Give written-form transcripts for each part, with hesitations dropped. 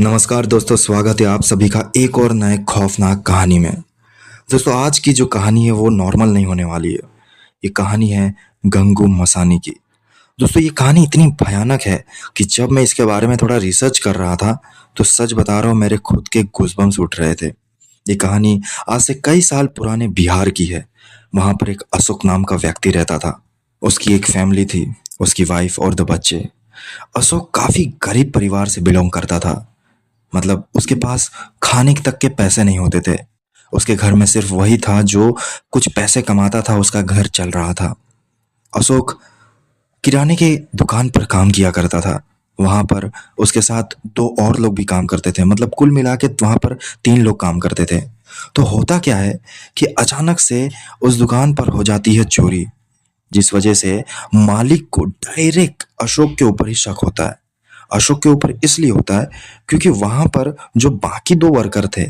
नमस्कार दोस्तों, स्वागत है आप सभी का एक और नए खौफनाक कहानी में। दोस्तों, आज की जो कहानी है वो नॉर्मल नहीं होने वाली है। ये कहानी है गंगू मसानी की। दोस्तों, ये कहानी इतनी भयानक है कि जब मैं इसके बारे में थोड़ा रिसर्च कर रहा था तो सच बता रहा हूँ, मेरे खुद के गूज़बम्प्स उठ रहे थे। ये कहानी आज से कई साल पुराने बिहार की है। वहाँ पर एक अशोक नाम का व्यक्ति रहता था। उसकी एक फैमिली थी, उसकी वाइफ और 2 बच्चे। अशोक काफ़ी गरीब परिवार से बिलॉन्ग करता था। मतलब उसके पास खाने तक के पैसे नहीं होते थे। उसके घर में सिर्फ वही था जो कुछ पैसे कमाता था, उसका घर चल रहा था। अशोक किराने की दुकान पर काम किया करता था। वहाँ पर उसके साथ 2 और लोग भी काम करते थे। मतलब कुल मिला के वहाँ पर 3 लोग काम करते थे। तो होता क्या है कि अचानक से उस दुकान पर हो जाती है चोरी, जिस वजह से मालिक को डायरेक्ट अशोक के ऊपर ही शक होता है। अशोक के ऊपर इसलिए होता है क्योंकि वहां पर जो बाकी 2 वर्कर थे,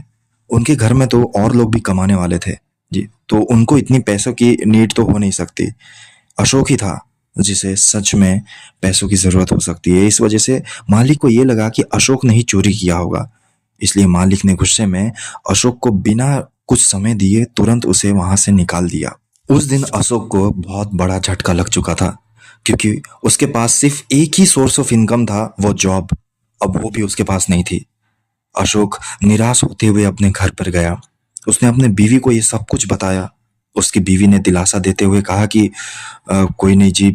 उनके घर में तो और लोग भी कमाने वाले थे। जी, तो उनको इतनी पैसों की नीड तो हो नहीं सकती। अशोक ही था जिसे सच में पैसों की जरूरत हो सकती है। इस वजह से मालिक को ये लगा कि अशोक ने ही चोरी किया होगा। इसलिए मालिक ने गुस्से में अशोक को बिना कुछ समय दिए तुरंत उसे वहां से निकाल दिया। उस दिन अशोक को बहुत बड़ा झटका लग चुका था, क्योंकि उसके पास सिर्फ एक ही सोर्स ऑफ इनकम था, वो जॉब। अब वो भी उसके पास नहीं थी। अशोक निराश होते हुए अपने घर पर गया। उसने अपने बीवी को ये सब कुछ बताया। उसकी बीवी ने दिलासा देते हुए कहा कि कोई नहीं जी,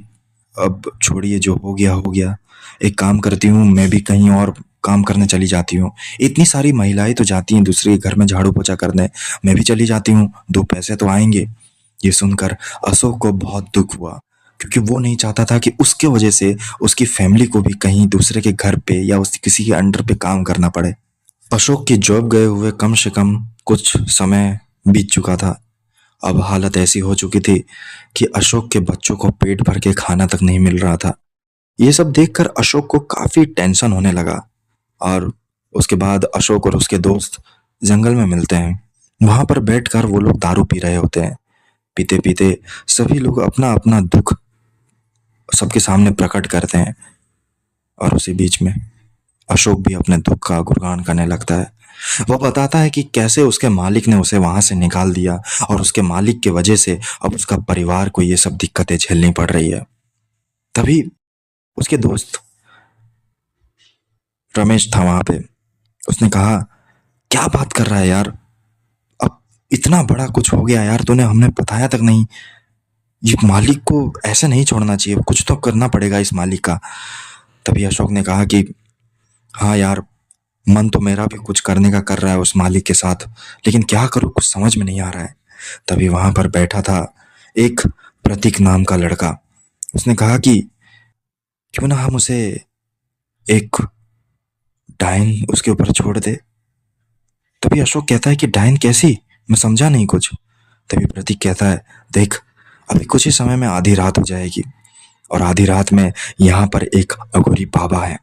अब छोड़िए, जो हो गया हो गया। एक काम करती हूँ, मैं भी कहीं और काम करने चली जाती हूँ। इतनी सारी महिलाएं तो जाती हैं दूसरे के घर में झाड़ू पोछा करने, मैं भी चली जाती हूँ, 2 पैसे तो आएंगे। ये सुनकर अशोक को बहुत दुख हुआ, क्योंकि वो नहीं चाहता था कि उसके वजह से उसकी फैमिली को भी कहीं दूसरे के घर पे या उस किसी के अंडर पे काम करना पड़े। अशोक की जॉब गए हुए कम से कम कुछ समय बीत चुका था। अब हालत ऐसी हो चुकी थी कि अशोक के बच्चों को पेट भर के खाना तक नहीं मिल रहा था। ये सब देखकर अशोक को काफी टेंशन होने लगा। और उसके बाद अशोक और उसके दोस्त जंगल में मिलते हैं। वहां पर बैठकर वो लोग दारू पी रहे होते हैं। पीते पीते सभी लोग अपना अपना दुख सबके सामने प्रकट करते हैं। और उसी बीच में अशोक भी अपने दुख का गुणगान करने लगता है। वो बताता है कि कैसे उसके मालिक ने उसे वहां से निकाल दिया और उसके मालिक की वजह से अब उसका परिवार को ये सब दिक्कतें झेलनी पड़ रही है। तभी उसके दोस्त रमेश था वहां पे। उसने कहा, क्या बात कर रहा है यार, अब इतना बड़ा कुछ हो गया यार, तूने हमने बताया तक नहीं। ये मालिक को ऐसे नहीं छोड़ना चाहिए, कुछ तो करना पड़ेगा इस मालिक का। तभी अशोक ने कहा कि हाँ यार, मन तो मेरा भी कुछ करने का कर रहा है उस मालिक के साथ, लेकिन क्या करूँ, कुछ समझ में नहीं आ रहा है। तभी वहां पर बैठा था एक प्रतीक नाम का लड़का। उसने कहा कि क्यों ना हम उसे एक डायन उसके ऊपर छोड़ दे। तभी अशोक कहता है कि डायन कैसी, मैं समझा नहीं कुछ। तभी प्रतीक कहता है, देख, अभी कुछ ही समय में आधी रात हो जाएगी और आधी रात में यहाँ पर एक अघोरी बाबा है।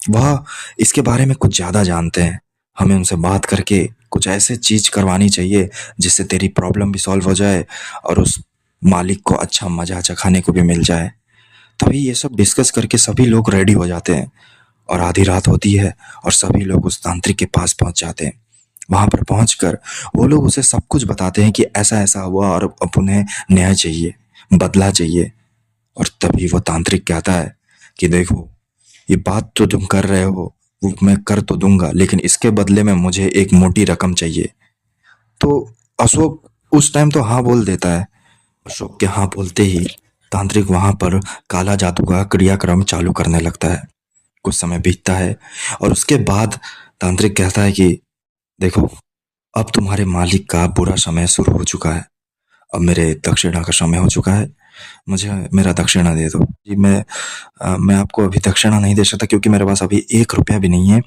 वह इसके बारे में कुछ ज्यादा जानते हैं। हमें उनसे बात करके कुछ ऐसे चीज करवानी चाहिए जिससे तेरी प्रॉब्लम भी सॉल्व हो जाए और उस मालिक को अच्छा मजा चखाने को भी मिल जाए। तभी ये सब डिस्कस करके सभी लोग रेडी हो जाते हैं और आधी रात होती है और सभी लोग उस तांत्रिक के पास पहुंच जाते हैं। वहां पर पहुंचकर वो लोग उसे सब कुछ बताते हैं कि ऐसा ऐसा हुआ और अब उन्हें न्याय चाहिए, बदला चाहिए। और तभी वो तांत्रिक कहता है कि देखो, ये बात तो तुम कर रहे हो, वो मैं कर तो दूंगा, लेकिन इसके बदले में मुझे एक मोटी रकम चाहिए। तो अशोक उस टाइम तो हाँ बोल देता है। अशोक के हाँ बोलते ही तांत्रिक वहां पर काला जादू का क्रियाक्रम चालू करने लगता है। कुछ समय बीतता है और उसके बाद तांत्रिक कहता है कि देखो, अब तुम्हारे मालिक का बुरा समय शुरू हो चुका है। अब मेरे दक्षिणा का समय हो चुका है। मुझे मेरा दक्षिणा दे दो जी। मैं आपको अभी दक्षिणा नहीं दे सकता क्योंकि मेरे पास अभी 1 रुपया भी नहीं है,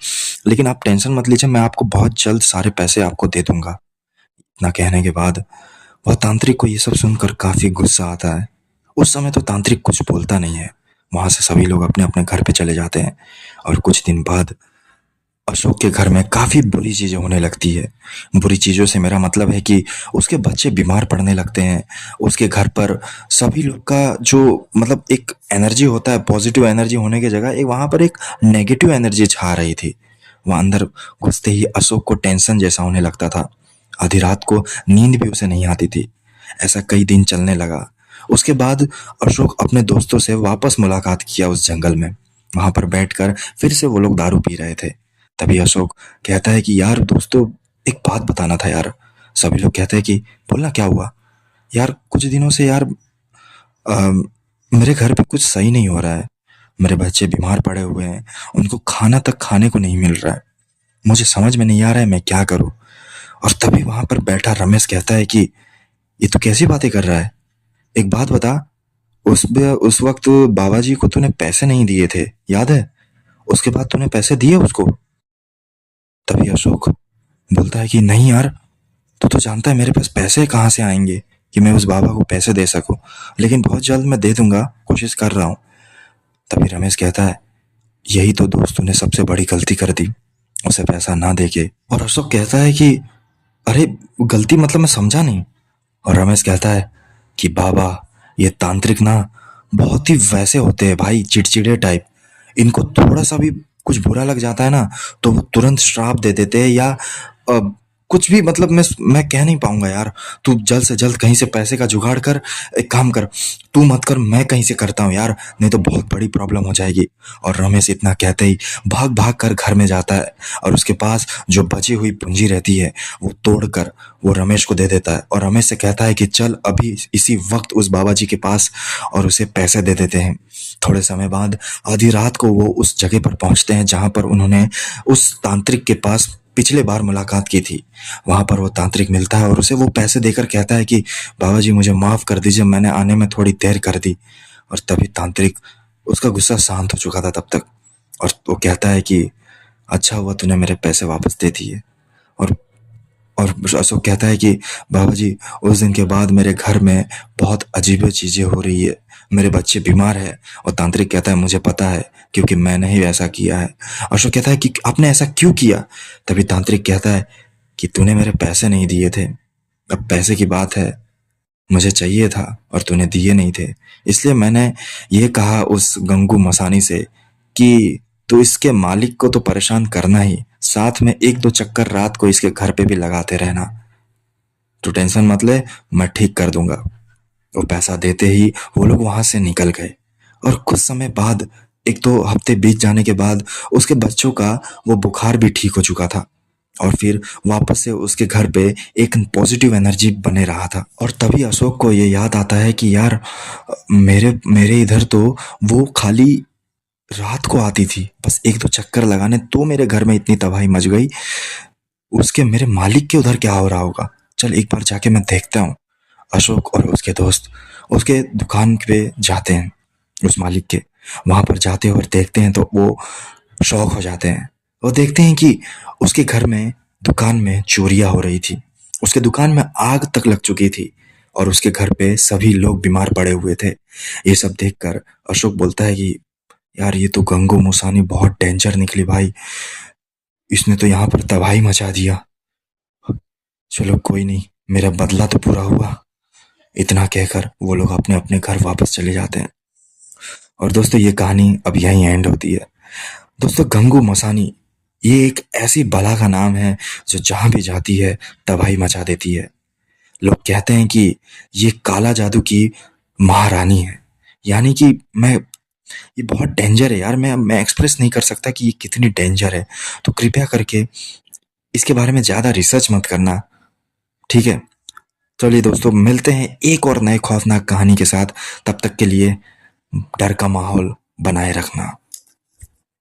लेकिन आप टेंशन मत लीजिए, मैं आपको बहुत जल्द सारे पैसे आपको दे दूंगा। इतना कहने के बाद वह तांत्रिक को ये सब सुनकर काफी गुस्सा आता है। उस समय तो तांत्रिक कुछ बोलता नहीं है। वहां से सभी लोग अपने अपने घर पे चले जाते हैं और कुछ दिन बाद अशोक के घर में काफी बुरी चीजें होने लगती है। बुरी चीजों से मेरा मतलब है कि उसके बच्चे बीमार पड़ने लगते हैं। उसके घर पर सभी लोग का जो मतलब एक एनर्जी होता है, पॉजिटिव एनर्जी होने की जगह एक वहां पर एक नेगेटिव एनर्जी छा रही थी। वह अंदर घुसते ही अशोक को टेंशन जैसा होने लगता था। आधी रात को नींद भी उसे नहीं आती थी। ऐसा कई दिन चलने लगा। उसके बाद अशोक अपने दोस्तों से वापस मुलाकात किया उस जंगल में। वहां पर बैठकर फिर से वो लोग दारू पी रहे थे। तभी अशोक कहता है कि यार दोस्तों, एक बात बताना था यार। सभी लोग कहते हैं कि बोलना, क्या हुआ? यार कुछ दिनों से यार मेरे घर पे कुछ सही नहीं हो रहा है। मेरे बच्चे बीमार पड़े हुए हैं, उनको खाना तक खाने को नहीं मिल रहा है। मुझे समझ में नहीं आ रहा है मैं क्या करूं। और तभी वहां पर बैठा रमेश कहता है कि ये तो कैसी बातें कर रहा है। एक बात बता, उस वक्त बाबा जी को तूने पैसे नहीं दिए थे, याद है? उसके बाद तूने पैसे दिए उसको? तभी अशोक बोलता है कि नहीं यार, तू तो जानता है मेरे पास पैसे कहाँ से आएंगे कि मैं उस बाबा को पैसे दे सकूं। लेकिन बहुत जल्द मैं दे दूंगा, कोशिश कर रहा हूँ। तभी रमेश कहता है, यही तो दोस्तों ने सबसे बड़ी गलती कर दी, उसे पैसा ना देके। और अशोक कहता है कि अरे गलती मतलब मैं समझा नहीं। और रमेश कहता है कि बाबा, ये तांत्रिक ना बहुत ही वैसे होते हैं भाई, चिड़चिड़े टाइप। इनको थोड़ा सा भी कुछ बुरा लग जाता है ना, तो वो तुरंत श्राप दे देते हैं या अ, कुछ भी। मतलब मैं कह नहीं पाऊंगा यार। तू जल्द से जल्द कहीं से पैसे का जुगाड़ कर। एक काम कर, तू मत कर, मैं कहीं से करता हूँ यार, नहीं तो बहुत बड़ी प्रॉब्लम हो जाएगी। और रमेश इतना कहते ही भाग भाग कर घर में जाता है और उसके पास जो बची हुई पूंजी रहती है वो तोड़ कर वो रमेश को दे देता है। और रमेश से कहता है कि चल अभी इसी वक्त उस बाबा जी के पास और उसे पैसे दे देते हैं। थोड़े समय बाद आधी रात को वो उस जगह पर पहुंचते हैं जहां पर उन्होंने उस तांत्रिक के पास पिछले बार मुलाकात की थी। वहां पर वो तांत्रिक मिलता है और उसे वो पैसे देकर कहता है कि बाबा जी मुझे माफ कर दीजिए, मैंने आने में थोड़ी देर कर दी। और तभी तांत्रिक, उसका गुस्सा शांत हो चुका था तब तक, और वो कहता है कि अच्छा हुआ तूने मेरे पैसे वापस दे दिए। और और अशोक कहता है कि बाबा जी, उस दिन के बाद मेरे घर में बहुत अजीब चीजें हो रही है, मेरे बच्चे बीमार है। और तांत्रिक कहता है मुझे पता है, क्योंकि मैंने ही ऐसा किया है। अशोक कहता है कि आपने ऐसा क्यों किया? तभी तांत्रिक कहता है कि तूने मेरे पैसे नहीं दिए थे। अब पैसे की बात है, मुझे चाहिए था और तूने दिए नहीं थे, इसलिए मैंने ये कहा उस गंगू मसानी से कि तू इसके मालिक को तो परेशान करना ही, साथ में एक दो चक्कर रात को इसके घर पे भी लगाते रहना। तू टेंशन मत ले, मैं ठीक कर दूंगा। वो पैसा देते ही वो लोग वहां से निकल गए। और कुछ समय बाद, एक दो हफ्ते बीत जाने के बाद, उसके बच्चों का वो बुखार भी ठीक हो चुका था। और फिर वापस से उसके घर पे एक पॉजिटिव एनर्जी बने रहा था। और तभी अशोक को ये याद आता है कि यार मेरे मेरे इधर तो वो खाली रात को आती थी, बस एक दो चक्कर लगाने, तो मेरे घर में इतनी तबाही मच गई। उसके मेरे मालिक के उधर क्या हो रहा होगा, चल एक बार जाके मैं देखता हूँ। अशोक और उसके दोस्त उसके दुकान पे जाते हैं, उस मालिक के। वहां पर जाते और देखते हैं तो वो शौक हो जाते हैं। वो देखते हैं कि उसके घर में, दुकान में चोरियां हो रही थी। उसके दुकान में आग तक लग चुकी थी और उसके घर पे सभी लोग बीमार पड़े हुए थे। ये सब देखकर अशोक बोलता है कि यार ये तो गंगू मुसानी बहुत डेंजर निकली भाई, इसने तो यहाँ पर तबाही मचा दिया। चलो कोई नहीं, मेरा बदला तो पूरा हुआ। इतना कहकर वो लोग अपने अपने घर वापस चले जाते हैं। और दोस्तों ये कहानी अब यहीं एंड होती है। दोस्तों गंगू मसानी ये एक ऐसी बला का नाम है जो जहां भी जाती है तबाही मचा देती है। लोग कहते हैं कि ये काला जादू की महारानी है। यानी कि ये बहुत डेंजर है यार, मैं एक्सप्रेस नहीं कर सकता कि ये कितनी डेंजर है। तो कृपया करके इसके बारे में ज्यादा रिसर्च मत करना, ठीक है? चलिए दोस्तों, मिलते हैं एक और नए खौफनाक कहानी के साथ। तब तक के लिए डर का माहौल बनाए रखना।